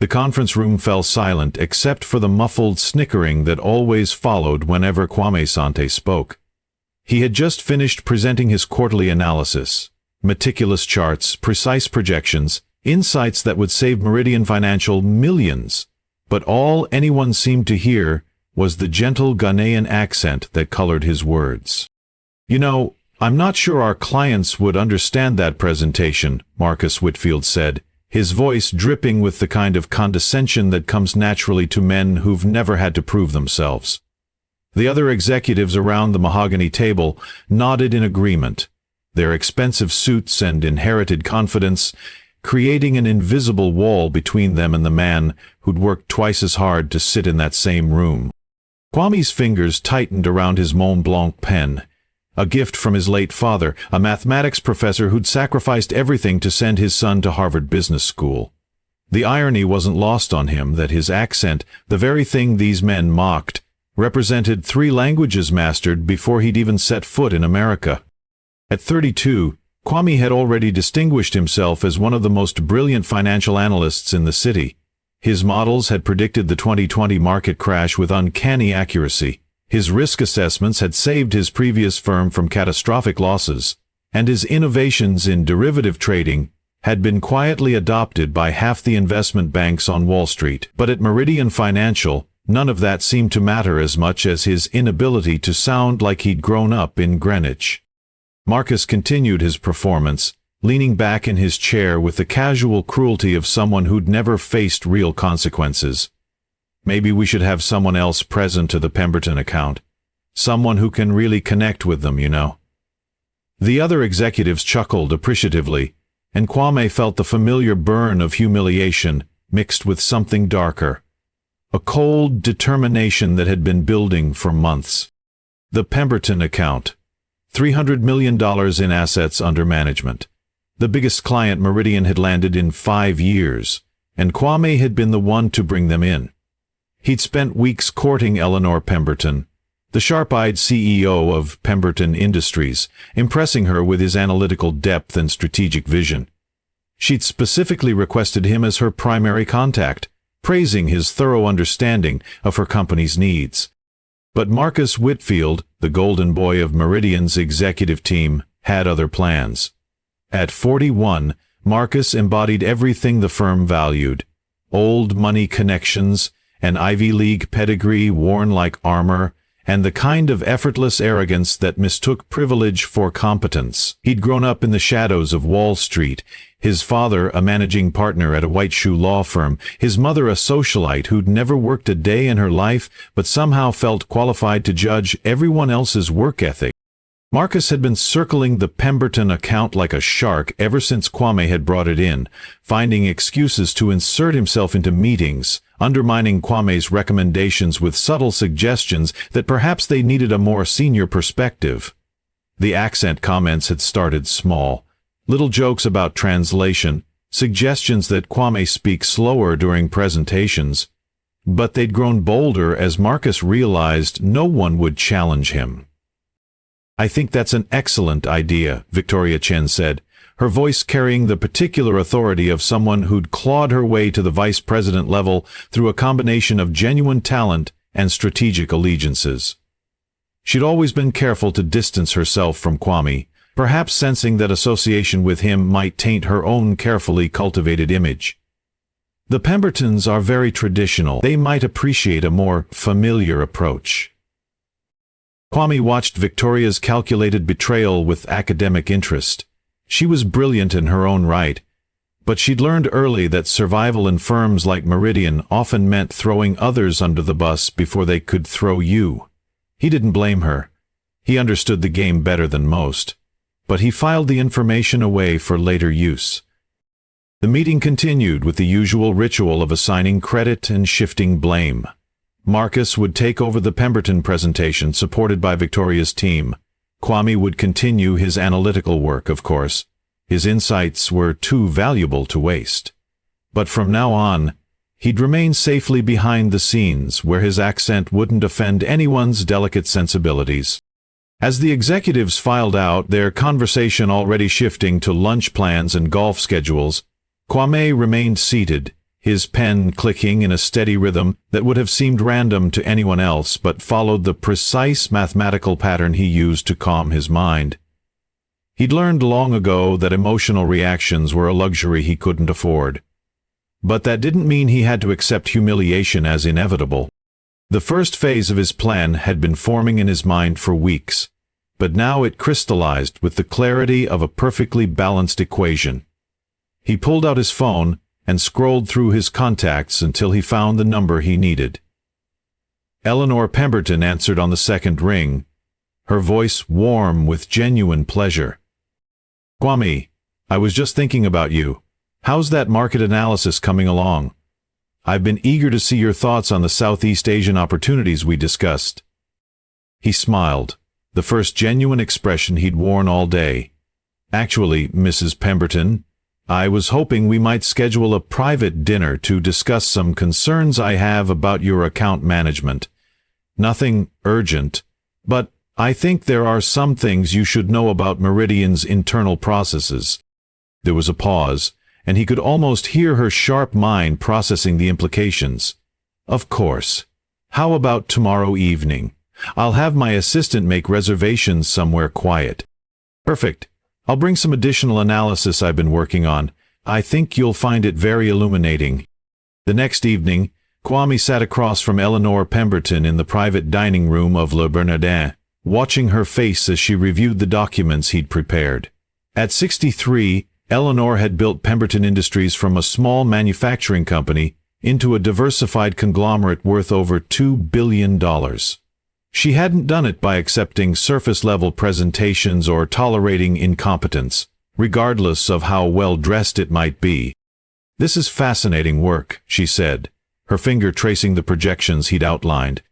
The conference room fell silent except for the muffled snickering that always followed whenever Kwame Asante spoke. He had just finished presenting his quarterly analysis. Meticulous charts, precise projections, insights that would save Meridian Financial millions. But all anyone seemed to hear was the gentle Ghanaian accent that colored his words. "You know, I'm not sure our clients would understand that presentation," Marcus Whitfield said, his voice dripping with the kind of condescension that comes naturally to men who've never had to prove themselves. The other executives around the mahogany table nodded in agreement, their expensive suits and inherited confidence creating an invisible wall between them and the man who'd worked twice as hard to sit in that same room. Kwame's fingers tightened around his Mont Blanc pen, a gift from his late father, a mathematics professor who'd sacrificed everything to send his son to Harvard Business School. The irony wasn't lost on him that his accent, the very thing these men mocked, represented 3 languages mastered before he'd even set foot in America. At 32, Kwame had already distinguished himself as one of the most brilliant financial analysts in the city. His models had predicted the 2020 market crash with uncanny accuracy. His risk assessments had saved his previous firm from catastrophic losses, and his innovations in derivative trading had been quietly adopted by half the investment banks on Wall Street. But at Meridian Financial, none of that seemed to matter as much as his inability to sound like he'd grown up in Greenwich. Marcus continued his performance, leaning back in his chair with the casual cruelty of someone who'd never faced real consequences. "Maybe we should have someone else present to the Pemberton account. Someone who can really connect with them, you know." The other executives chuckled appreciatively, and Kwame felt the familiar burn of humiliation mixed with something darker. A cold determination that had been building for months. The Pemberton account. $300 million in assets under management. The biggest client Meridian had landed in 5 years, and Kwame had been the one to bring them in. He'd spent weeks courting Eleanor Pemberton, the sharp-eyed CEO of Pemberton Industries, impressing her with his analytical depth and strategic vision. She'd specifically requested him as her primary contact, praising his thorough understanding of her company's needs. But Marcus Whitfield, the golden boy of Meridian's executive team, had other plans. At 41, Marcus embodied everything the firm valued: old money connections, an Ivy League pedigree worn like armor, and the kind of effortless arrogance that mistook privilege for competence. He'd grown up in the shadows of Wall Street, his father a managing partner at a white-shoe law firm, his mother a socialite who'd never worked a day in her life but somehow felt qualified to judge everyone else's work ethic. Marcus had been circling the Pemberton account like a shark ever since Kwame had brought it in, finding excuses to insert himself into meetings, undermining Kwame's recommendations with subtle suggestions that perhaps they needed a more senior perspective. The accent comments had started small. Little jokes about translation, suggestions that Kwame speak slower during presentations. But they'd grown bolder as Marcus realized no one would challenge him. "I think that's an excellent idea," Victoria Chen said, her voice carrying the particular authority of someone who'd clawed her way to the vice president level through a combination of genuine talent and strategic allegiances. She'd always been careful to distance herself from Kwame, perhaps sensing that association with him might taint her own carefully cultivated image. "The Pembertons are very traditional. They might appreciate a more familiar approach." Kwame watched Victoria's calculated betrayal with academic interest. She was brilliant in her own right, but she'd learned early that survival in firms like Meridian often meant throwing others under the bus before they could throw you. He didn't blame her. He understood the game better than most, but he filed the information away for later use. The meeting continued with the usual ritual of assigning credit and shifting blame. Marcus would take over the Pemberton presentation supported by Victoria's team. Kwame would continue his analytical work, of course. His insights were too valuable to waste. But from now on, he'd remain safely behind the scenes where his accent wouldn't offend anyone's delicate sensibilities. As the executives filed out, their conversation already shifting to lunch plans and golf schedules, Kwame remained seated, his pen clicking in a steady rhythm that would have seemed random to anyone else but followed the precise mathematical pattern he used to calm his mind. He'd learned long ago that emotional reactions were a luxury he couldn't afford. But that didn't mean he had to accept humiliation as inevitable. The first phase of his plan had been forming in his mind for weeks, but now it crystallized with the clarity of a perfectly balanced equation. He pulled out his phone and scrolled through his contacts until he found the number he needed. Eleanor Pemberton answered on the second ring, her voice warm with genuine pleasure. "Kwame, I was just thinking about you. How's that market analysis coming along? I've been eager to see your thoughts on the Southeast Asian opportunities we discussed." He smiled, the first genuine expression he'd worn all day. "Actually, Mrs. Pemberton, I was hoping we might schedule a private dinner to discuss some concerns I have about your account management. Nothing urgent, but I think there are some things you should know about Meridian's internal processes." There was a pause, and he could almost hear her sharp mind processing the implications. "Of course. How about tomorrow evening? I'll have my assistant make reservations somewhere quiet." "Perfect. I'll bring some additional analysis I've been working on. I think you'll find it very illuminating." The next evening, Kwame sat across from Eleanor Pemberton in the private dining room of Le Bernardin, watching her face as she reviewed the documents he'd prepared. At 63, Eleanor had built Pemberton Industries from a small manufacturing company into a diversified conglomerate worth over $2 billion. She hadn't done it by accepting surface-level presentations or tolerating incompetence, regardless of how well-dressed it might be. "This is fascinating work," she said, her finger tracing the projections he'd outlined.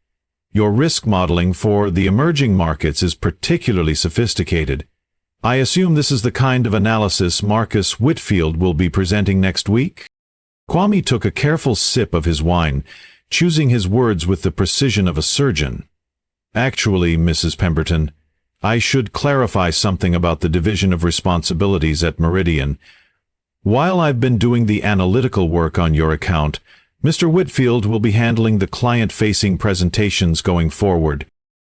"Your risk modeling for the emerging markets is particularly sophisticated. I assume this is the kind of analysis Marcus Whitfield will be presenting next week?" Kwame took a careful sip of his wine, choosing his words with the precision of a surgeon. "Actually, Mrs. Pemberton, I should clarify something about the division of responsibilities at Meridian. While I've been doing the analytical work on your account, Mr. Whitfield will be handling the client-facing presentations going forward."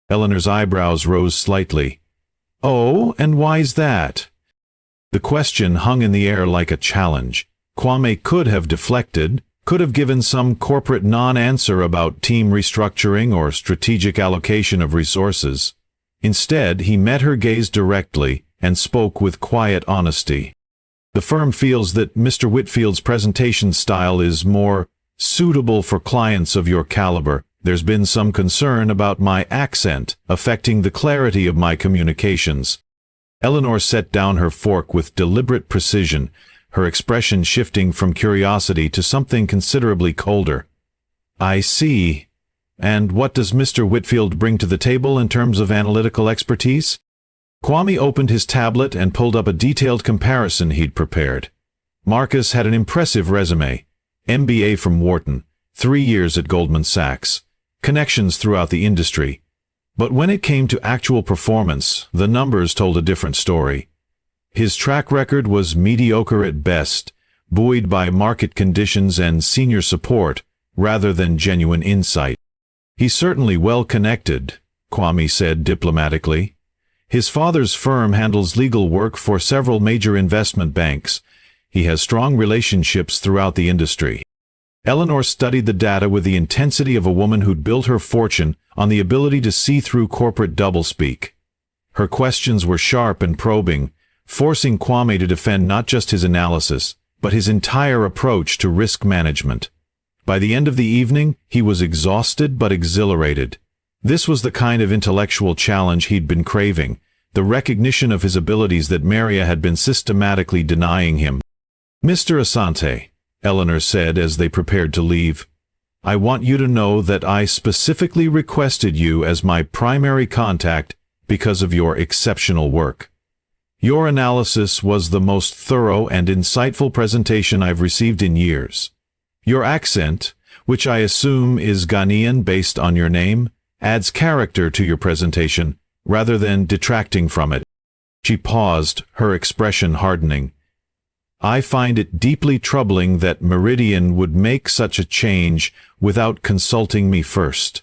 Eleanor's eyebrows rose slightly. "Oh, and why's that?" The question hung in the air like a challenge. Kwame could have deflected, could have given some corporate non-answer about team restructuring or strategic allocation of resources. Instead, he met her gaze directly and spoke with quiet honesty. "The firm feels that Mr. Whitfield's presentation style is more suitable for clients of your caliber. There's been some concern about my accent affecting the clarity of my communications." Eleanor set down her fork with deliberate precision, her expression shifting from curiosity to something considerably colder. "I see. And what does Mr. Whitfield bring to the table in terms of analytical expertise?" Kwame opened his tablet and pulled up a detailed comparison he'd prepared. Marcus had an impressive resume: MBA from Wharton, 3 years at Goldman Sachs, connections throughout the industry. But when it came to actual performance, the numbers told a different story. His track record was mediocre at best, buoyed by market conditions and senior support rather than genuine insight. "He's certainly well connected," Kwame said diplomatically. "His father's firm handles legal work for several major investment banks. He has strong relationships throughout the industry." Eleanor studied the data with the intensity of a woman who'd built her fortune on the ability to see through corporate doublespeak. Her questions were sharp and probing, forcing Kwame to defend not just his analysis, but his entire approach to risk management. By the end of the evening, he was exhausted but exhilarated. This was the kind of intellectual challenge he'd been craving, the recognition of his abilities that Maria had been systematically denying him. "Mr. Asante," Eleanor said as they prepared to leave, "I want you to know that I specifically requested you as my primary contact because of your exceptional work. Your analysis was the most thorough and insightful presentation I've received in years. Your accent, which I assume is Ghanaian based on your name, adds character to your presentation rather than detracting from it." She paused, her expression hardening. I find it deeply troubling that Meridian would make such a change without consulting me first.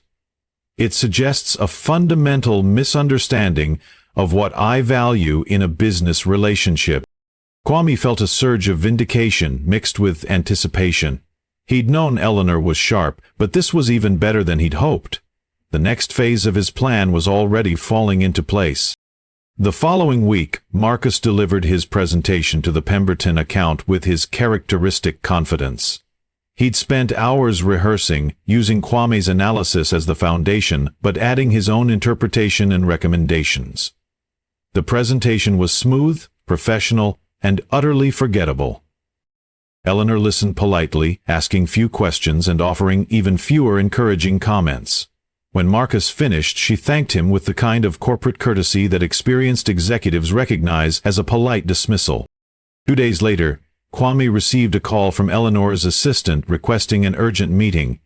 It suggests a fundamental misunderstanding of what I value in a business relationship." Kwame felt a surge of vindication mixed with anticipation. He'd known Eleanor was sharp, but this was even better than he'd hoped. The next phase of his plan was already falling into place. The following week, Marcus delivered his presentation to the Pemberton account with his characteristic confidence. He'd spent hours rehearsing, using Kwame's analysis as the foundation, but adding his own interpretation and recommendations. The presentation was smooth, professional, and utterly forgettable. Eleanor listened politely, asking few questions and offering even fewer encouraging comments. When Marcus finished, she thanked him with the kind of corporate courtesy that experienced executives recognize as a polite dismissal. 2 days later, Kwame received a call from Eleanor's assistant requesting an urgent meeting.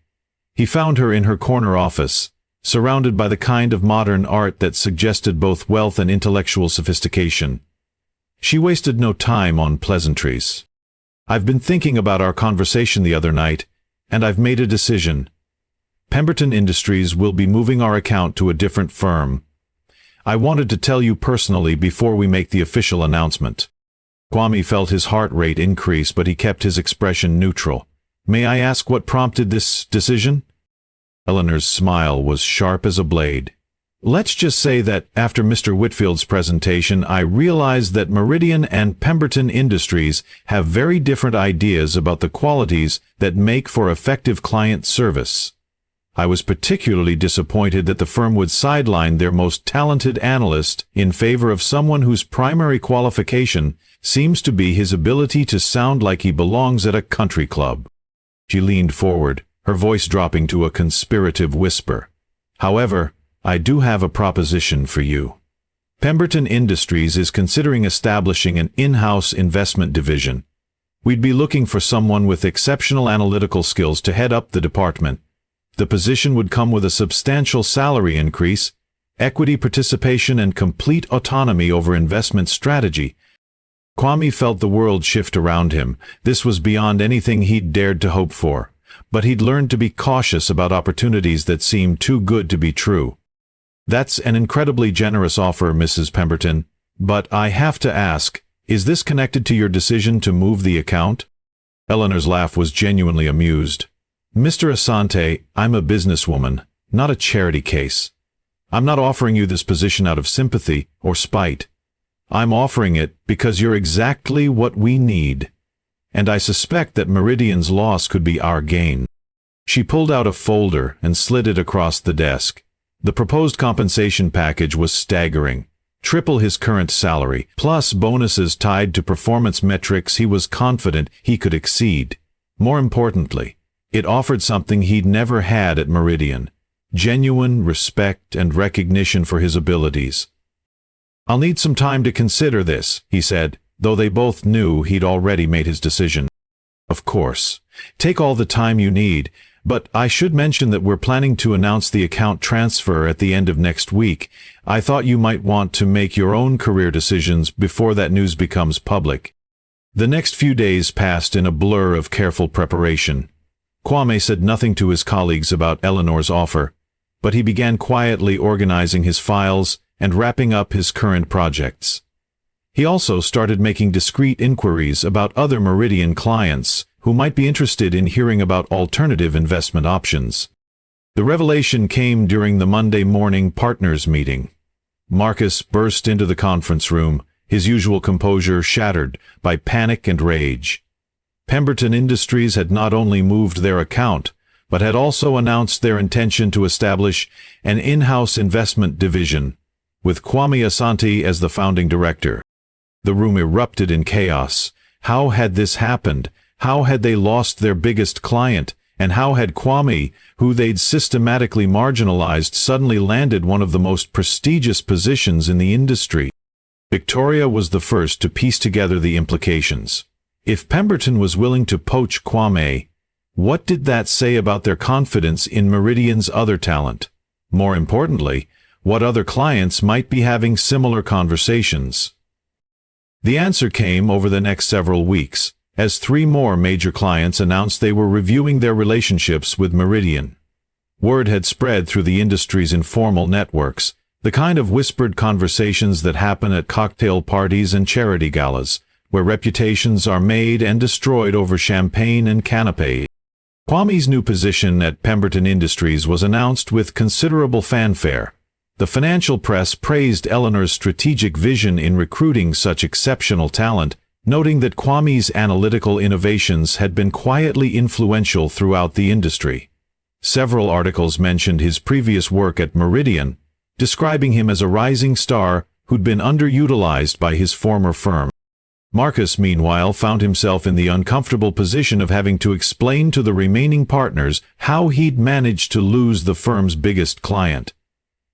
He found her in her corner office, surrounded by the kind of modern art that suggested both wealth and intellectual sophistication. She wasted no time on pleasantries. "I've been thinking about our conversation the other night, and I've made a decision. Pemberton Industries will be moving our account to a different firm. I wanted to tell you personally before we make the official announcement." Kwame felt his heart rate increase, but he kept his expression neutral. "May I ask what prompted this decision?" Eleanor's smile was sharp as a blade. "Let's just say that after Mr. Whitfield's presentation, I realized that Meridian and Pemberton Industries have very different ideas about the qualities that make for effective client service. I was particularly disappointed that the firm would sideline their most talented analyst in favor of someone whose primary qualification seems to be his ability to sound like he belongs at a country club." She leaned forward, her voice dropping to a conspirative whisper. "However, I do have a proposition for you. Pemberton Industries is considering establishing an in-house investment division. We'd be looking for someone with exceptional analytical skills to head up the department. The position would come with a substantial salary increase, equity participation, and complete autonomy over investment strategy." Kwame felt the world shift around him. This was beyond anything he'd dared to hope for. But he'd learned to be cautious about opportunities that seemed too good to be true. "That's an incredibly generous offer, Mrs. Pemberton, but I have to ask, is this connected to your decision to move the account?" Eleanor's laugh was genuinely amused. "Mr. Asante, I'm a businesswoman, not a charity case. I'm not offering you this position out of sympathy or spite. I'm offering it because you're exactly what we need. And I suspect that Meridian's loss could be our gain." She pulled out a folder and slid it across the desk. The proposed compensation package was staggering. Triple his current salary, plus bonuses tied to performance metrics he was confident he could exceed. More importantly, it offered something he'd never had at Meridian: genuine respect and recognition for his abilities. "I'll need some time to consider this," he said, though they both knew he'd already made his decision. "Of course. Take all the time you need, but I should mention that we're planning to announce the account transfer at the end of next week. I thought you might want to make your own career decisions before that news becomes public." The next few days passed in a blur of careful preparation. Kwame said nothing to his colleagues about Eleanor's offer, but he began quietly organizing his files and wrapping up his current projects. He also started making discreet inquiries about other Meridian clients who might be interested in hearing about alternative investment options. The revelation came during the Monday morning partners meeting. Marcus burst into the conference room, his usual composure shattered by panic and rage. Pemberton Industries had not only moved their account, but had also announced their intention to establish an in-house investment division, with Kwame Asante as the founding director. The room erupted in chaos. How had this happened? How had they lost their biggest client? And how had Kwame, who they'd systematically marginalized, suddenly landed one of the most prestigious positions in the industry? Victoria was the first to piece together the implications. If Pemberton was willing to poach Kwame, what did that say about their confidence in Meridian's other talent? More importantly, what other clients might be having similar conversations? The answer came over the next several weeks, as 3 more major clients announced they were reviewing their relationships with Meridian. Word had spread through the industry's informal networks, the kind of whispered conversations that happen at cocktail parties and charity galas, where reputations are made and destroyed over champagne and canapés. Kwame's new position at Pemberton Industries was announced with considerable fanfare. The financial press praised Eleanor's strategic vision in recruiting such exceptional talent, noting that Kwame's analytical innovations had been quietly influential throughout the industry. Several articles mentioned his previous work at Meridian, describing him as a rising star who'd been underutilized by his former firm. Marcus, meanwhile, found himself in the uncomfortable position of having to explain to the remaining partners how he'd managed to lose the firm's biggest client.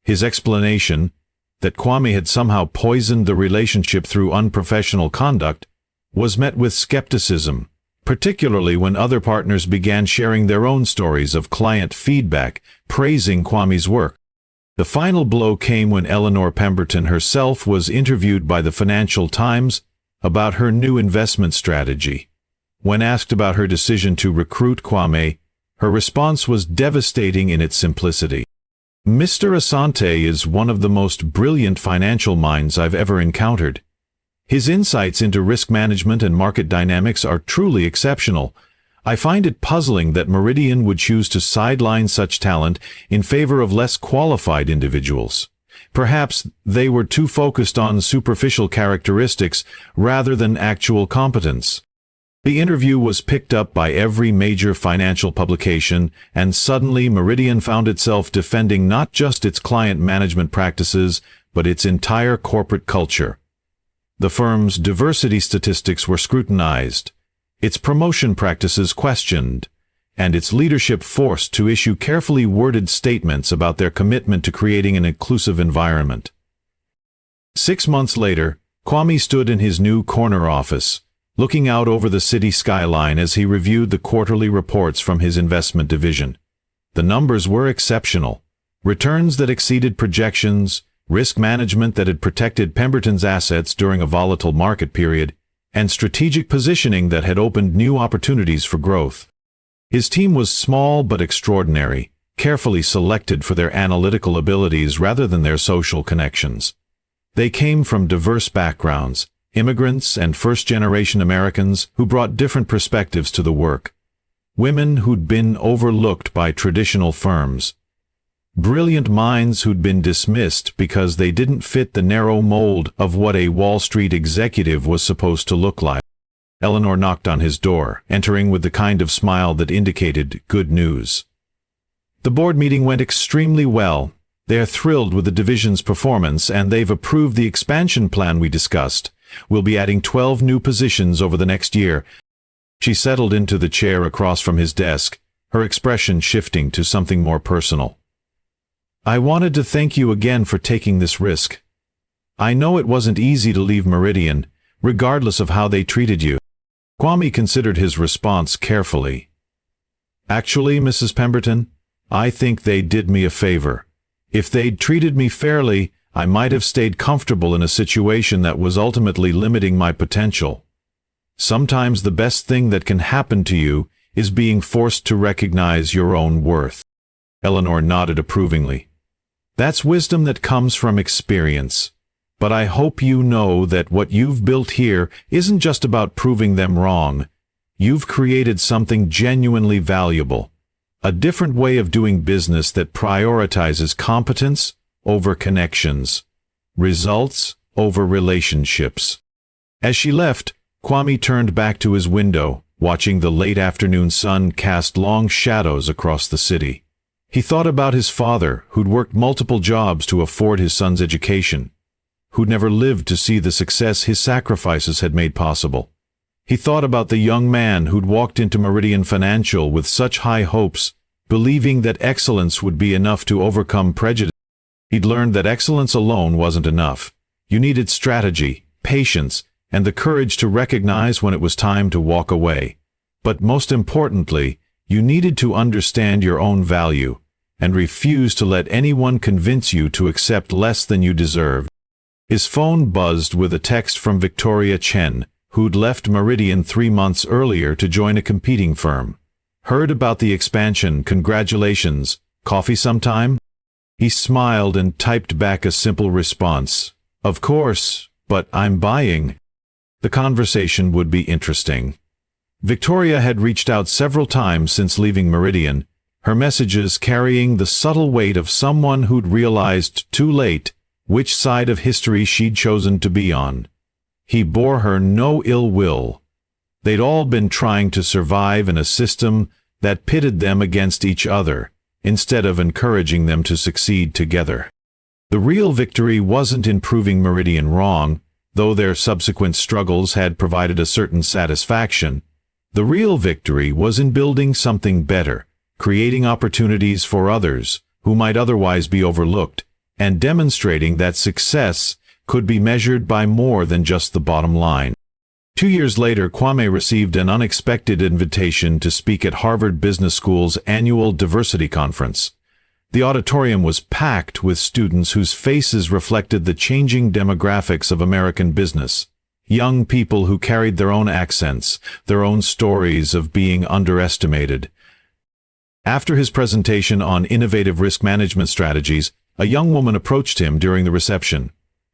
His explanation, that Kwame had somehow poisoned the relationship through unprofessional conduct, was met with skepticism, particularly when other partners began sharing their own stories of client feedback, praising Kwame's work. The final blow came when Eleanor Pemberton herself was interviewed by the Financial Times about her new investment strategy. When asked about her decision to recruit Kwame, her response was devastating in its simplicity. "Mr. Asante is one of the most brilliant financial minds I've ever encountered. His insights into risk management and market dynamics are truly exceptional. I find it puzzling that Meridian would choose to sideline such talent in favor of less qualified individuals. Perhaps they were too focused on superficial characteristics rather than actual competence." The interview was picked up by every major financial publication, and suddenly Meridian found itself defending not just its client management practices, but its entire corporate culture. The firm's diversity statistics were scrutinized, its promotion practices questioned, and its leadership forced to issue carefully worded statements about their commitment to creating an inclusive environment. 6 months later, Kwame stood in his new corner office, looking out over the city skyline as he reviewed the quarterly reports from his investment division. The numbers were exceptional. Returns that exceeded projections, risk management that had protected Pemberton's assets during a volatile market period, and strategic positioning that had opened new opportunities for growth. His team was small but extraordinary, carefully selected for their analytical abilities rather than their social connections. They came from diverse backgrounds, immigrants and first-generation Americans who brought different perspectives to the work, women who'd been overlooked by traditional firms, brilliant minds who'd been dismissed because they didn't fit the narrow mold of what a Wall Street executive was supposed to look like. Eleanor knocked on his door, entering with the kind of smile that indicated good news. "The board meeting went extremely well. They're thrilled with the division's performance, and they've approved the expansion plan we discussed. We'll be adding 12 new positions over the next year." She settled into the chair across from his desk, her expression shifting to something more personal. "I wanted to thank you again for taking this risk. I know it wasn't easy to leave Meridian, regardless of how they treated you." Kwame considered his response carefully. "Actually, Mrs. Pemberton, I think they did me a favor. If they'd treated me fairly, I might have stayed comfortable in a situation that was ultimately limiting my potential. Sometimes the best thing that can happen to you is being forced to recognize your own worth." Eleanor nodded approvingly. "That's wisdom that comes from experience. But I hope you know that what you've built here isn't just about proving them wrong. You've created something genuinely valuable, a different way of doing business that prioritizes competence over connections, results over relationships." As she left, Kwame turned back to his window, watching the late afternoon sun cast long shadows across the city. He thought about his father, who'd worked multiple jobs to afford his son's education, who'd never lived to see the success his sacrifices had made possible. He thought about the young man who'd walked into Meridian Financial with such high hopes, believing that excellence would be enough to overcome prejudice. He'd learned that excellence alone wasn't enough. You needed strategy, patience, and the courage to recognize when it was time to walk away. But most importantly, you needed to understand your own value, and refuse to let anyone convince you to accept less than you deserve. His phone buzzed with a text from Victoria Chen, who'd left Meridian 3 months earlier to join a competing firm. "Heard about the expansion, congratulations. Coffee sometime?" He smiled and typed back a simple response. "Of course, but I'm buying." The conversation would be interesting. Victoria had reached out several times since leaving Meridian, her messages carrying the subtle weight of someone who'd realized too late which side of history she'd chosen to be on. He bore her no ill will. They'd all been trying to survive in a system that pitted them against each other, instead of encouraging them to succeed together. The real victory wasn't in proving Meridian wrong, though their subsequent struggles had provided a certain satisfaction. The real victory was in building something better, creating opportunities for others who might otherwise be overlooked, and demonstrating that success could be measured by more than just the bottom line. 2 years later, Kwame received an unexpected invitation to speak at Harvard Business School's annual diversity conference. The auditorium was packed with students whose faces reflected the changing demographics of American business. Young people who carried their own accents, their own stories of being underestimated. After his presentation on innovative risk management strategies, a young woman approached him during the reception.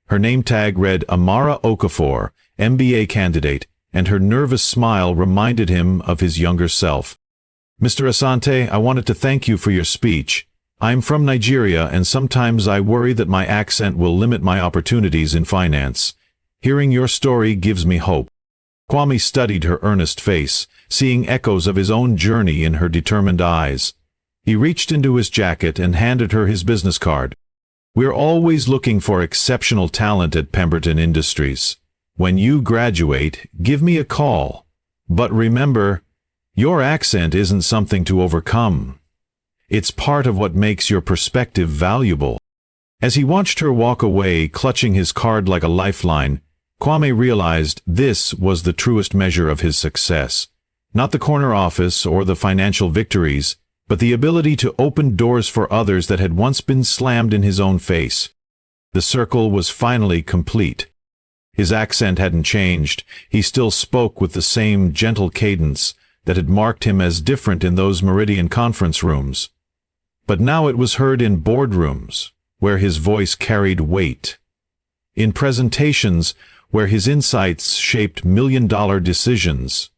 Her name tag read Amara Okafor, MBA candidate, and her nervous smile reminded him of his younger self. "Mr. Asante, I wanted to thank you for your speech. I'm from Nigeria, and sometimes I worry that my accent will limit my opportunities in finance. Hearing your story gives me hope." Kwame studied her earnest face, seeing echoes of his own journey in her determined eyes. He reached into his jacket and handed her his business card. "We're always looking for exceptional talent at Pemberton Industries. When you graduate, give me a call. But remember, your accent isn't something to overcome. It's part of what makes your perspective valuable." As he watched her walk away, clutching his card like a lifeline, Kwame realized this was the truest measure of his success. Not the corner office or the financial victories, but the ability to open doors for others that had once been slammed in his own face. The circle was finally complete. His accent hadn't changed. He still spoke with the same gentle cadence that had marked him as different in those Meridian conference rooms. But now it was heard in boardrooms, where his voice carried weight. In presentations, where his insights shaped million-dollar decisions.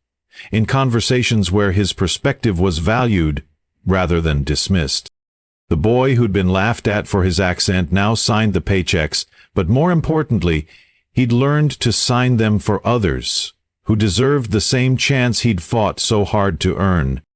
In conversations where his perspective was valued rather than dismissed. The boy who'd been laughed at for his accent now signed the paychecks, but more importantly, he'd learned to sign them for others, who deserved the same chance he'd fought so hard to earn.